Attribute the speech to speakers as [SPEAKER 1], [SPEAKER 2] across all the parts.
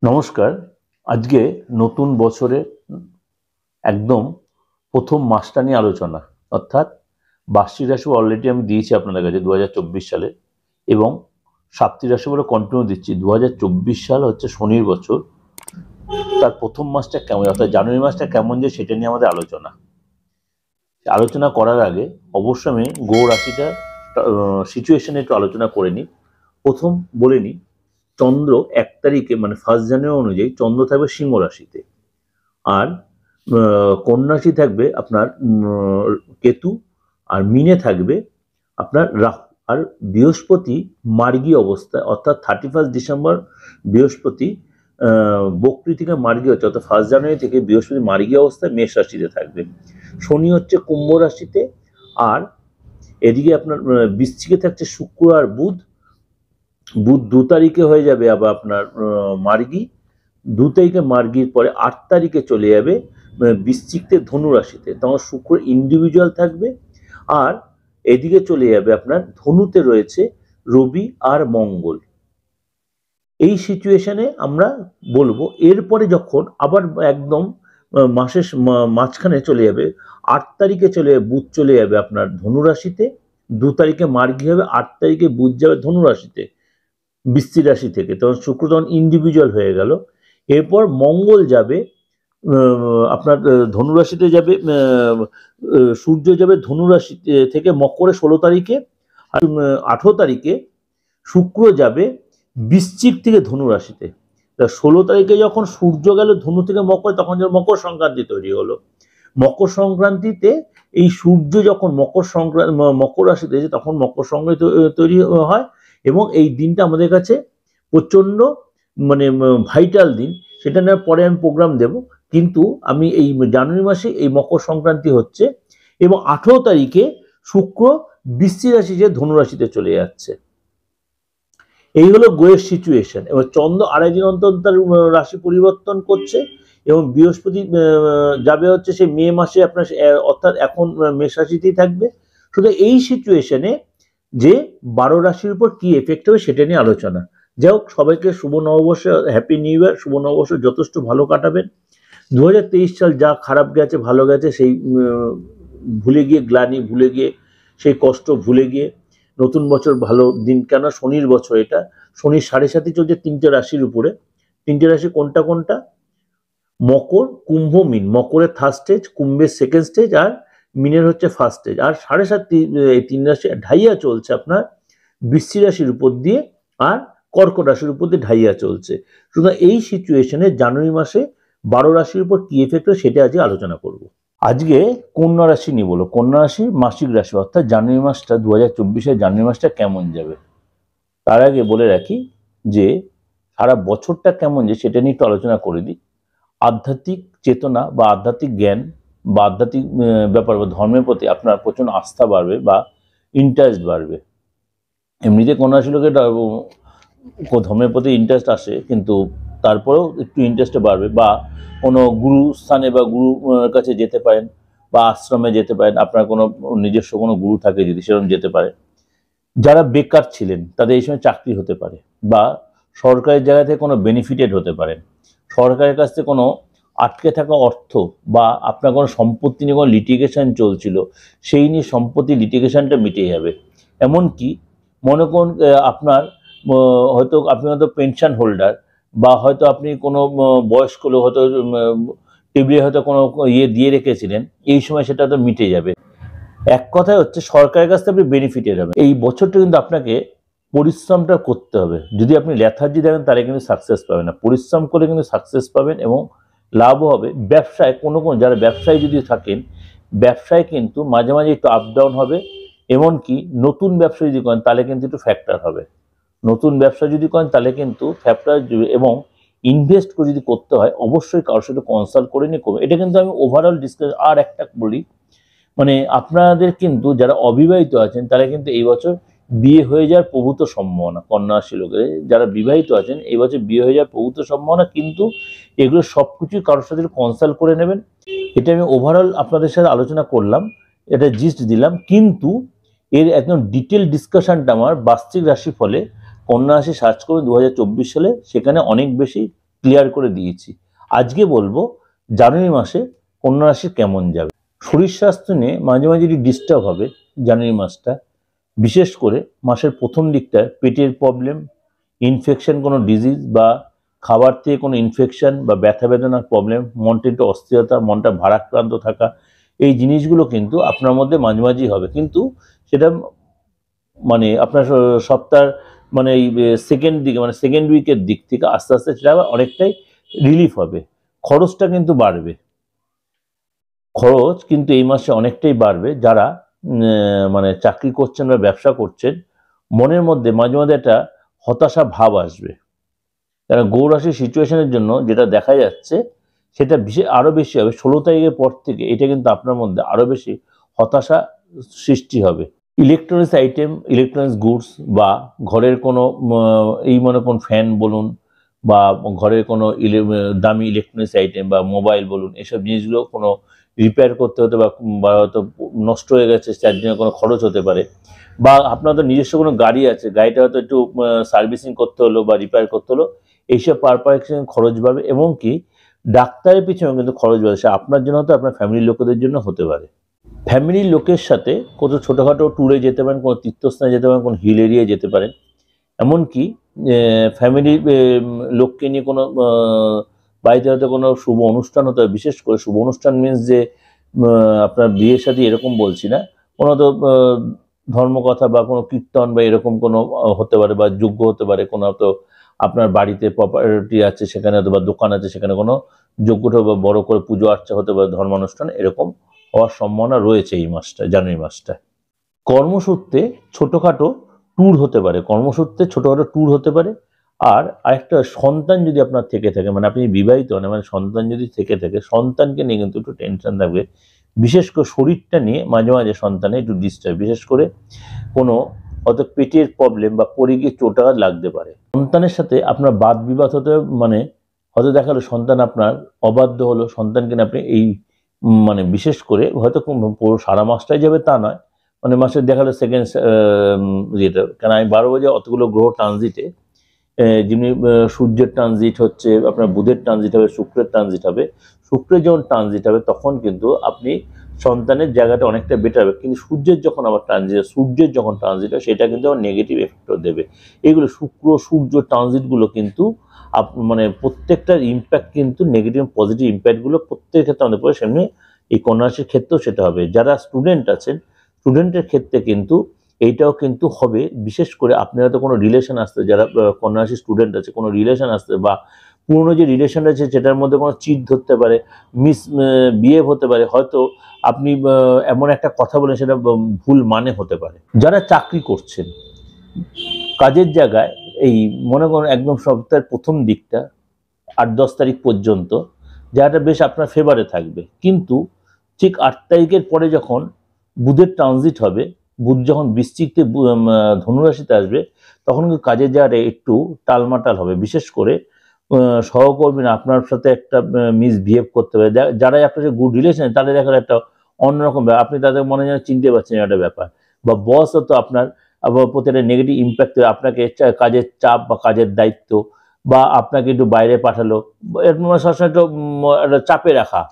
[SPEAKER 1] নমস্কার। আজকে নতুন বছরে একদম প্রথম মাসটা নিয়ে আলোচনা, অর্থাৎ বার্ষিক রাশি অলরেডি আমি দিয়েছি আপনাদের কাছে 2024 সালে, এবং সাপ্তাহিক রাশি বলে কন্টিনিউ দিচ্ছি। 2024 সাল হচ্ছে শনির বছর, তার প্রথম মাসটা কেমন, অর্থাৎ জানুয়ারি মাসটা কেমন যায় সেটা নিয়ে আমাদের আলোচনা করার আগে অবশ্যই আমি গ্রহ রাশিটা সিচুয়েশনে একটু আলোচনা করে নিই। প্রথম বলে নিই, চন্দ্র 1 তারিখে মানে 1 জানুয়ারি অনুযায়ী চন্দ্র থাকবে সিংহ রাশিতে, আর কন্যা রাশি থাকবে আপনার কেতু, আর মিনে থাকবে আপনার রাহু। আর বৃহস্পতি মার্গী অবস্থায়, অর্থাৎ 31 ডিসেম্বর বৃহস্পতি বক্রী থেকে মার্গী হচ্ছে, অর্থাৎ 1 জানুয়ারি থেকে বৃহস্পতি মার্গী অবস্থায় মেষ রাশিতে থাকবে। শনি হচ্ছে কুম্ভ রাশিতে, আর এদিকে আপনার বৃশ্চিকে থাকছে শুক্র আর বুধ। বুধ 2 তারিখে হয়ে যাবে আবার আপনার মার্গী। 2 তারিখে মার্গীর পরে 8 তারিখে চলে যাবে বৃশ্চিকতে ধনু রাশিতে, তখন শুক্র ইন্ডিভিজুয়াল থাকবে। আর এদিকে চলে যাবে আপনার ধনুতে রয়েছে রবি আর মঙ্গল। এই সিচুয়েশনে আমরা বলবো। এরপরে যখন আবার একদম মাসের মাঝখানে চলে যাবে, 8 তারিখে চলে যাবে বুধ, চলে যাবে আপনার ধনু রাশিতে। 2 তারিখে মার্গী হবে, 8 তারিখে বুধ যাবে ধনু রাশিতে বৃশ্চিক রাশি থেকে, তখন শুক্র তখন ইন্ডিভিজুয়াল হয়ে গেল। এরপর মঙ্গল যাবে আপনার ধনুরাশিতে যাবে, সূর্য যাবে ধনুরাশি থেকে মকরে 16 তারিখে, আর 18 তারিখে শুক্র যাবে বৃশ্চিক থেকে ধনুরাশিতে। 16 তারিখে যখন সূর্য গেল ধনু থেকে মকর, তখন যখন মকর সংক্রান্তি তৈরি হলো। মকর সংক্রান্তিতে এই সূর্য যখন মকর রাশিতে, তখন মকর সংক্রান্তি তৈরি হয়, এবং এই দিনটা আমাদের কাছে প্রচন্ড মানে ভাইটাল দিন। সেটা নিয়ে পরে আমি প্রোগ্রাম দেব, কিন্তু আমি এই জানুয়ারি মাসে এই মকর সংক্রান্তি হচ্ছে, এবং 18 তারিখে শুক্র বৃশ্চিক রাশি যে ধনু রাশিতে চলে যাচ্ছে। এই হলো গ্রহের সিচুয়েশন। এবার চন্দ্র 2.5 দিন অন্তর তার রাশি পরিবর্তন করছে, এবং বৃহস্পতি যাবে হচ্ছে সে মে মাসে আপনার, অর্থাৎ এখন মেষ রাশিতেই থাকবে। শুধু এই সিচুয়েশনে যে 12 রাশির উপর কি এফেক্ট হবে সেটা নিয়ে আলোচনা। যাই হোক, সবাইকে শুভ নববর্ষ, হ্যাপি নিউ ইয়ার। শুভ নববর্ষ যথেষ্ট ভালো কাটাবেন। 2023 সাল যা খারাপ গেছে ভালো গেছে সেই ভুলে গিয়ে, গ্লানি ভুলে গিয়ে, সেই কষ্ট ভুলে গিয়ে নতুন বছর ভালো দিন। কেন শনির বছর এটা, শনির 7.5 চলছে 3টে রাশির উপরে। 3টে রাশি কোনটা কোনটা? মকর, কুম্ভ, মিন। মকরের 3rd স্টেজ, কুম্ভের 2nd স্টেজ, আর মিনের হচ্ছে 1st স্টেজ। আর 7.5 এই 3 রাশি ঢাইয়া চলছে আপনার বৃশ্চিক রাশির উপর দিয়ে, আর কর্কট রাশির উপর দিয়ে ঢাইয়া চলছে। সুতরাং এই সিচুয়েশনে জানুয়ারি মাসে 12 রাশির উপর কি এফেক্ট হয় সেটা আজকে আলোচনা করব। আজকে কন্যা রাশি নিয়ে বলো। কন্যা রাশি মাসিক রাশি, অর্থাৎ জানুয়ারি মাসটা 2024 জানুয়ারি মাসটা কেমন যাবে। তার আগে বলে রাখি যে সারা বছরটা কেমন যায় সেটা নিয়ে একটু আলোচনা করে দিই। আধ্যাত্মিক চেতনা বা আধ্যাত্মিক জ্ঞান বা আধ্যাত্মিক ব্যাপার বা ধর্মের প্রতি আপনার প্রচন্ড আস্থা বাড়বে বা ইন্টারেস্ট বাড়বে। এমনিতে কন্যা রাশি লোকের ধর্মের প্রতি ইন্টারেস্ট আসে, কিন্তু তারপরেও একটু ইন্টারেস্টটা বাড়বে, বা কোনো গুরু স্থানে বা গুরুর কাছে যেতে পারেন, বা আশ্রমে যেতে পারেন। আপনার কোনো নিজস্ব কোনো গুরু থাকে যদি, সেরকম যেতে পারে। যারা বেকার ছিলেন তাদের এই সময় চাকরি হতে পারে, বা সরকারের জায়গা থেকে কোনো বেনিফিটেড হতে পারেন। সরকারের কাছ থেকে কোনো আটকে থাকা অর্থ, বা আপনার কোনো সম্পত্তি নিয়ে কোনো লিটিগেশন চলছিল, সেই নিয়ে সম্পত্তি লিটিগেশনটা মিটে যাবে। এমনকি মনে করুন আপনার হয়তো আপনি হয়তো পেনশন হোল্ডার, বা হয়তো আপনি কোনো বয়স্ক লোক, হয়তো টেবিলে হয়তো কোনো দিয়ে রেখেছিলেন, এই সময় সেটা তো মিটে যাবে। এক কথায় হচ্ছে সরকারের কাছ থেকে আপনি বেনিফিটেড হবেন। এই বছরটা কিন্তু আপনাকে পরিশ্রমটা করতে হবে। যদি আপনি লেথার্জি দেখেন তাহলে কিন্তু সাকসেস পাবেন না। পরিশ্রম করে কিন্তু সাকসেস পাবেন, এবং লাভও হবে। ব্যবসায় কোনো যারা ব্যবসায়ী যদি থাকেন, ব্যবসায় কিন্তু মাঝে মাঝে একটু আপ ডাউন হবে। এমনকি নতুন ব্যবসা যদি করেন তাহলে কিন্তু একটু ফ্যাক্টর হবে। নতুন ব্যবসা যদি করেন তাহলে কিন্তু ফ্যাক্টর, এবং ইনভেস্ট করে যদি করতে হয় অবশ্যই কারোর সাথে কনসাল্ট করে নিয়ে করবে। এটা কিন্তু আমি ওভারঅল ডিসকাস। আর একটা বলি, মানে আপনাদের কিন্তু যারা অবিবাহিত আছেন তারা কিন্তু এই বছর বিয়ে হয়ে যাওয়ার প্রভূত সম্ভাবনা। কন্যা রাশি লোকের যারা বিবাহিত আছেন এই বছর বিয়ে হয়ে যাওয়ার প্রভূত সম্ভাবনা, কিন্তু এগুলো সব কিছুই কারোর সাথে কনসাল্ট করে নেবেন। এটা আমি ওভারঅল আপনাদের সাথে আলোচনা করলাম, এটা জিস্ট দিলাম, কিন্তু এর একদম ডিটেল ডিসকাশনটা আমার বার্ষিক রাশি ফলে কন্যা রাশি সার্চ করুন 2024 সালে, সেখানে অনেক বেশি ক্লিয়ার করে দিয়েছি। আজকে বলবো জানুয়ারি মাসে কন্যা রাশি কেমন যাবে। শরীর স্বাস্থ্য নিয়ে মাঝে মাঝে একটু ডিস্টার্ব হবে জানুয়ারি মাসটা, বিশেষ করে মাসের প্রথম দিকটায় পেটের প্রবলেম, ইনফেকশন কোনো ডিজিজ বা খাবার থেকে কোনো ইনফেকশন বা ব্যথা বেদনার প্রবলেম, মনটা একটু অস্থিরতা, মনটা ভারাক্রান্ত থাকা, এই জিনিসগুলো কিন্তু আপনার মধ্যে মাঝে মাঝেই হবে। কিন্তু সেটা মানে আপনার সপ্তাহের মানে এই সেকেন্ড দিকে মানে সেকেন্ড উইকের দিক থেকে আস্তে আস্তে সেটা অনেকটাই রিলিফ হবে। খরচটা কিন্তু বাড়বে, খরচ কিন্তু এই মাসে অনেকটাই বাড়বে। যারা মানে চাকরি করছেন বা ব্যবসা করছেন, মনের মধ্যে মাঝে মাঝে একটা হতাশা ভাব আসবে। কারণ গৌরাশির সিচুয়েশনের জন্য যেটা দেখা যাচ্ছে সেটা আরো বেশি হবে 16 তারিখের পর থেকে। এটা কিন্তু আপনার মধ্যে আরো বেশি হতাশা সৃষ্টি হবে। ইলেকট্রনিক্স আইটেম, ইলেকট্রনিক্স গুডস বা ঘরের কোনো এই মনে কোন ফ্যান বলুন বা ঘরের কোনো দামি ইলেকট্রনিক্স আইটেম বা মোবাইল বলুন, এসব জিনিসগুলো কোনো রিপেয়ার করতে হতে বা হয়তো নষ্ট হয়ে গেছে, তার জন্য কোনো খরচ হতে পারে। বা আপনার তো নিজস্ব কোনো গাড়ি আছে, গাড়িটা হয়তো একটু সার্ভিসিং করতে হলো বা রিপেয়ার করতে হলো, এইসব পারপাসে খরচ বাড়বে। এবং কি ডাক্তারের পিছনেও কিন্তু খরচ বাড়বে, সে আপনার জন্য হতে আপনার ফ্যামিলির লোকেদের জন্য হতে পারে। ফ্যামিলির লোকের সাথে কত ছোটোখাটো ট্যুরে যেতে পারেন, কোনো তীর্থস্থানে যেতে পারেন, কোনো হিল এরিয়ায় যেতে পারেন। এমনকি ফ্যামিলির লোককে নিয়ে কোনো বাড়িতে হয়তো কোনো শুভ অনুষ্ঠান হতে হবে। বিশেষ করে শুভ অনুষ্ঠান মিনস যে আপনার বিয়ের সাথে এরকম বলছি না, কোনো তো ধর্মকথা বা কোনো কীর্তন বা এরকম কোনো হতে পারে, বা যজ্ঞ হতে পারে, কোনো তো আপনার বাড়িতে প্রপার্টি আছে সেখানে হয়তো বা দোকান আছে সেখানে কোনো যজ্ঞটা বা বড় করে পুজো আর্চা হতে পারে, ধর্মানুষ্ঠান এরকম হওয়ার সম্ভাবনা রয়েছে এই মাসটা, জানুয়ারি মাসটা। কর্মসূত্রে ছোটোখাটো ট্যুর হতে পারে, কর্মসূত্রে ছোটোখাটো ট্যুর হতে পারে। আর আরেকটা, সন্তান যদি আপনার থেকে থাকে, মানে আপনি বিবাহিত হন, মানে সন্তান যদি থেকে থাকে, সন্তানকে নিয়ে কিন্তু একটু টেনশন থাকবে। বিশেষ করে শরীরটা নিয়ে মাঝে মাঝে সন্তানে একটু ডিস্টার্ব, বিশেষ করে কোনো হয়তো পেটের প্রবলেম বা পড়ে গিয়ে চোটাঘাত লাগতে পারে। সন্তানের সাথে আপনার বাদ বিবাদ হতে, মানে হয়তো দেখা গেলো সন্তান আপনার অবাধ্য হলো, সন্তানকে আপনি এই মানে বিশেষ করে হয়তো পুরো সারা মাসটাই যাবে তা নয়, মানে মাসের দেখা গেলো সেকেন্ড ইয়েটা। কেন আমি 12 বাজে অতগুলো গ্রহ ট্রানজিটে, যেমনি সূর্যের ট্রানজিট হচ্ছে, আপনার বুধের ট্রানজিট হবে, শুক্রের ট্রানজিট হবে। শুক্রের যখন ট্রানজিট হবে তখন কিন্তু আপনি সন্তানের জায়গাটা অনেকটা বেটার হবে। কিন্তু সূর্যের যখন আবার ট্রানজিট হয় সেটা কিন্তু আবার নেগেটিভ এফেক্টও দেবে। এগুলো শুক্র সূর্য ট্রানজিটগুলো কিন্তু মানে প্রত্যেকটার ইম্প্যাক্ট কিন্তু নেগেটিভ পজিটিভ ইম্প্যাক্টগুলো প্রত্যেকের ক্ষেত্রে আমাদের পড়ে, সেমনি এই কন্যা রাশির ক্ষেত্রেও সেটা হবে। যারা স্টুডেন্ট আছেন, স্টুডেন্টের ক্ষেত্রে কিন্তু এইটাও কিন্তু হবে। বিশেষ করে আপনি হয়তো কোনো রিলেশন আসতে, যারা কন্যা রাশির স্টুডেন্ট আছে, কোনো রিলেশন আসতে বা পুরনো যে রিলেশন আছে সেটার মধ্যে কোনো চিট ধরতে পারে, বিহেভ হতে পারে, হয়তো আপনি এমন একটা কথা বলেন সেটা ভুল মানে হতে পারে। যারা চাকরি করছেন, কাজের জায়গায় এই মনে করুন একদম সপ্তাহের প্রথম দিকটা 8-10 তারিখ পর্যন্ত জায়গাটা বেশ আপনার ফেভারে থাকবে। কিন্তু ঠিক 8 তারিখের পরে যখন বুধের ট্রানজিট হবে, বুধ যখন বৃশ্চিকতে ধনুরাশিতে আসবে, তখন কিন্তু কাজের জায়গাটা একটু টালমাটাল হবে। বিশেষ করে সহকর্মীরা আপনার সাথে একটা মিসবিহেভ করতে পারে। যারাই আপনার সাথে গুড রিলেশন, তাদের দেখা একটা অন্যরকম ব্যাপার, আপনি তাদের মনে যেন চিনতে পারছেন একটা ব্যাপার। বা বস হতো আপনার প্রতি একটা নেগেটিভ ইম্প্যাক্ট, আপনাকে কাজের চাপ বা কাজের দায়িত্ব, বা আপনাকে একটু বাইরে পাঠালো, এরকম সবসময় একটু একটা চাপে রাখা,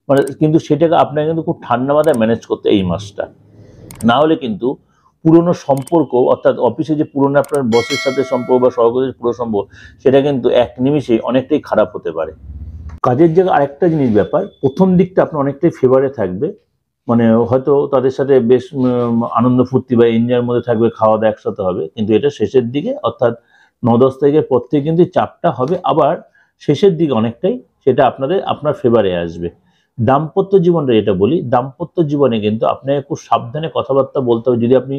[SPEAKER 1] মানে কিন্তু সেটাকে আপনাকে কিন্তু খুব ঠান্ডা মাথায় ম্যানেজ করতে এই মাসটা। না হলে কিন্তু পুরনো সম্পর্ক, অর্থাৎ অফিসে যে পুরনো আপনার বসের সাথে সম্পর্ক বা সহকর্মীর পুরো সম্পর্ক, সেটা কিন্তু এক নিমিষেই অনেকটাই খারাপ হতে পারে। কাজের জায়গায় আরেকটা জিনিস ব্যাপার, প্রথম দিকটা আপনার অনেকটাই ফেভারে থাকবে, মানে হয়তো তাদের সাথে বেশ আনন্দ ফুর্তি বা এনজয়ের মধ্যে থাকবে, খাওয়া দাওয়া একসাথে হবে। কিন্তু এটা শেষের দিকে, অর্থাৎ 9-10 তারিখের পর থেকে কিন্তু চাপটা হবে আবার শেষের দিকে অনেকটাই, সেটা আপনার ফেভারে আসবে। দাম্পত্য জীবনটা যেটা বলি, দাম্পত্য জীবনে কিন্তু আপনাকে খুব সাবধানে কথাবার্তা বলতে হবে। যদি আপনি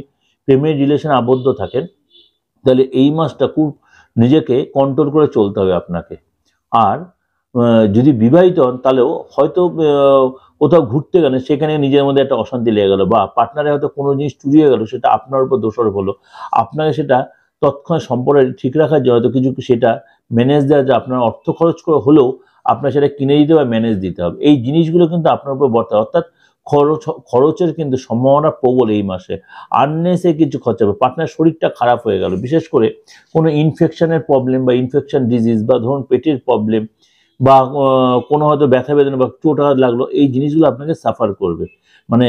[SPEAKER 1] প্রেমের রিলেশনে আবদ্ধ থাকেন, তাহলে এই মাসটা খুব নিজেকে কন্ট্রোল করে চলতে হবে আপনাকে। আর যদি বিবাহিত হন, তাহলেও হয়তো কোথাও ঘুরতে গেলেন, সেখানে নিজের মধ্যে একটা অশান্তি লেগে গেল, বা পার্টনারে হয়তো কোনো জিনিস চুরিয়ে গেল, সেটা আপনার উপর দোষারোপ হলো। আপনাকে সেটা তৎক্ষণাৎ সম্পর্ক ঠিক রাখার জন্য হয়তো কিছু সেটা ম্যানেজ দেওয়া যায়, আপনার অর্থ খরচ করে হলেও আপনার সেটা কিনে দিতে বা ম্যানেজ দিতে হবে। এই জিনিসগুলো কিন্তু আপনার উপর বর্তায়। অর্থাৎ খরচের কিন্তু সম্ভাবনা প্রবল এই মাসে। আননেসে কিছু খরচ হবে, পার্টনার শরীরটা খারাপ হয়ে গেল, বিশেষ করে কোনো ইনফেকশনের প্রবলেম বা ইনফেকশন ডিজিজ বা ধরুন পেটের প্রবলেম বা কোনো হয়তো ব্যথা বেদনা বা চোট আঘাত লাগলো, এই জিনিসগুলো আপনাকে সাফার করবে। মানে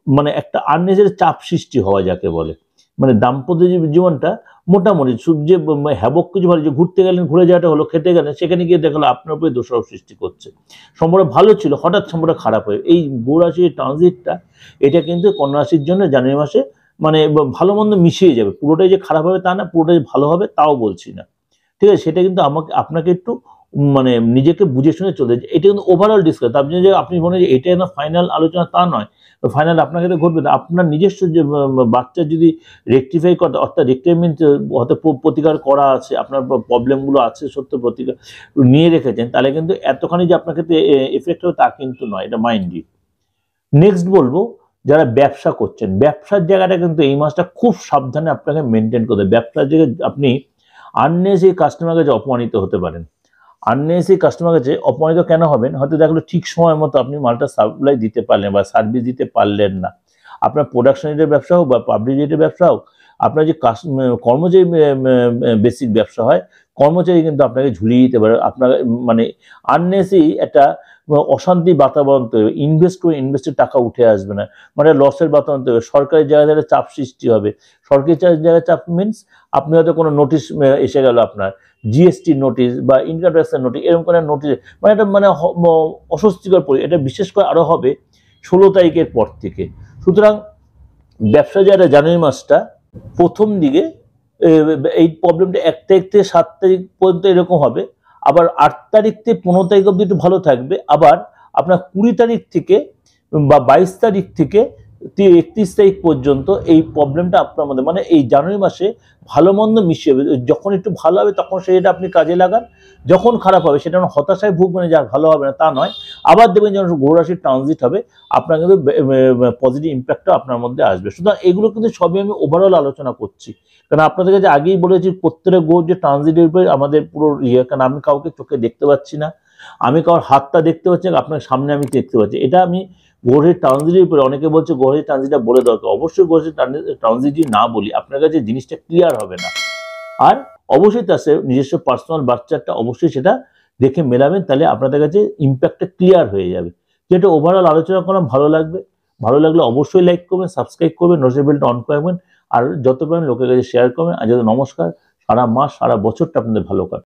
[SPEAKER 1] মানে একটা আননেসেসারি চাপ সৃষ্টি হওয়া যাকে বলে। মানে দাম্পত্য জীবনটা মোটামুটি যে হ্যাবক কিছু ভালো, যে ঘুরতে গেলেন, ঘুরে যাওয়াটা হলো, খেতে গেলেন, সেখানে গিয়ে দেখলো আপনার উপরে দোষারোপ সৃষ্টি করছে। সম্পর্ক ভালো ছিল, হঠাৎ সম্পর্ক খারাপ হয়ে, এই গো রাশির ট্রানজিটটা এটা কিন্তু কন্যা রাশির জন্য জানুয়ারি মাসে মানে ভালো মন্দ মিশিয়ে যাবে। পুরোটাই যে খারাপ হবে তা না, পুরোটাই ভালো হবে তাও বলছি না, ঠিক আছে? সেটা কিন্তু আপনাকে একটু মানে নিজেকে বুঝে শুনে চলতে, এটা কিন্তু ওভারঅল ডিসকাস। আপনি যে আপনি মনে হয় যে এটাই না ফাইনাল আলোচনা, তা নয়। ফাইনাল আপনার ক্ষেত্রে ঘটবে না। আপনার নিজস্ব যে বাচ্চা যদি রেকটিফাই করে, অর্থাৎ রেকটিফাই মিনস হয়তো প্রতিকার করা আছে, আপনার প্রবলেমগুলো আছে, সত্য প্রতিকার নিয়ে রেখেছেন, তাহলে কিন্তু এতখানি যে আপনার ক্ষেত্রে এফেক্ট হবে তা কিন্তু নয়, এটা মাইন্ডলি। নেক্সট বলবো, যারা ব্যবসা করছেন, ব্যবসার জায়গাটা কিন্তু এই মাসটা খুব সাবধানে আপনাকে মেনটেন করতে হবে। ব্যবসার জায়গায় আপনি আননেসেসারি কাস্টমার কাছে অপমানিত হতে পারেন। আননেসেসারি কাস্টমার কাছে অপমানিত কেন হবেন? হয়তো দেখলো ঠিক সময় মতো আপনি মালটা সাপ্লাই দিতে পারলেন বা সার্ভিস দিতে পারলেন না। আপনার প্রোডাকশন রেটের ব্যবসা হোক বা পাবলিক রেটের ব্যবসা হোক, আপনার যে কর্মচারী বেসিক ব্যবসা হয়, কর্মচারী কিন্তু আপনাকে ঝুলিয়ে দিতে পারে। আপনার মানে আননেসেসারি একটা অশান্তি বাতাবরণ তৈরি হবে। ইনভেস্ট করে ইনভেস্টের টাকা উঠে আসবে না, মানে লসের বাতাবরণ তৈরি হবে। সরকারি জায়গায় চাপ সৃষ্টি হবে। সরকারি জায়গায় চাপ মিনস আপনি হয়তো কোনো নোটিশ এসে গেল, আপনার জিএসটি নোটিশ বা ইনকাম ট্যাক্সের নোটিশ, এরকম করে নোটিশ, মানে এটা মানে অস্বস্তিকর এটা বিশেষ করে আরও হবে 16 তারিখের পর থেকে। সুতরাং ব্যবসা যারা জানুয়ারি মাসটা প্রথম দিকে এই প্রবলেমটা 1 তারিখ থেকে 7 তারিখ পর্যন্ত এরকম হবে, আবার 8 তারিখ থেকে 15 তারিখ অবধি একটু ভালো থাকবে, আবার আপনার 20 তারিখ থেকে বা 22 তারিখ থেকে 31 তারিখ পর্যন্ত এই প্রবলেমটা আপনার মধ্যে, মানে এই জানুয়ারি মাসে ভালো মন্দ মিশিয়ে হবে। যখন একটু ভালো হবে তখন সেটা আপনি কাজে লাগান, যখন খারাপ হবে সেটা হতাশায় ভুগবেন যে আর ভালো হবে না, তা নয়। আবার দেখবেন যখন গ্রহ রাশির ট্রানজিট হবে, আপনার কিন্তু পজিটিভ ইম্প্যাক্টও আপনার মধ্যে আসবে। সুতরাং এগুলো কিন্তু সবই আমি ওভারঅল আলোচনা করছি, কারণ আপনাদের কাছে আগেই বলেছি প্রত্যেকটা গ্রহ যে ট্রানজিটের উপরে আমাদের পুরো কারণ আমি কাউকে চোখে দেখতে পাচ্ছি না, আমি কারোর হাতটা দেখতে পাচ্ছি, আপনার সামনে আমি দেখতে পাচ্ছি। এটা আমি গ্রহের ট্রানজিটের উপরে, অনেকে বলছে গ্রহের ট্রানজিটটা বলে দরকার, অবশ্যই গ্রহের ট্রানজিট যদি না বলি আপনার কাছে জিনিসটা ক্লিয়ার হবে না। আর অবশ্যই তার সাথে নিজস্ব পার্সোনাল বাচ্চাটা অবশ্যই সেটা দেখে মেলাবেন, তাহলে আপনাদের কাছে ইম্প্যাক্টটা ক্লিয়ার হয়ে যাবে। যেটা ওভারঅল আলোচনা করলাম, ভালো লাগবে। ভালো লাগলে অবশ্যই লাইক করবেন, সাবস্ক্রাইব করবেন, নোটিফিকেশন বেলটা অন করবেন, আর যত পারেন লোকের কাছে শেয়ার করবেন। আর যত নমস্কার, সারা মাস সারা বছরটা আপনাদের ভালো কাটবে।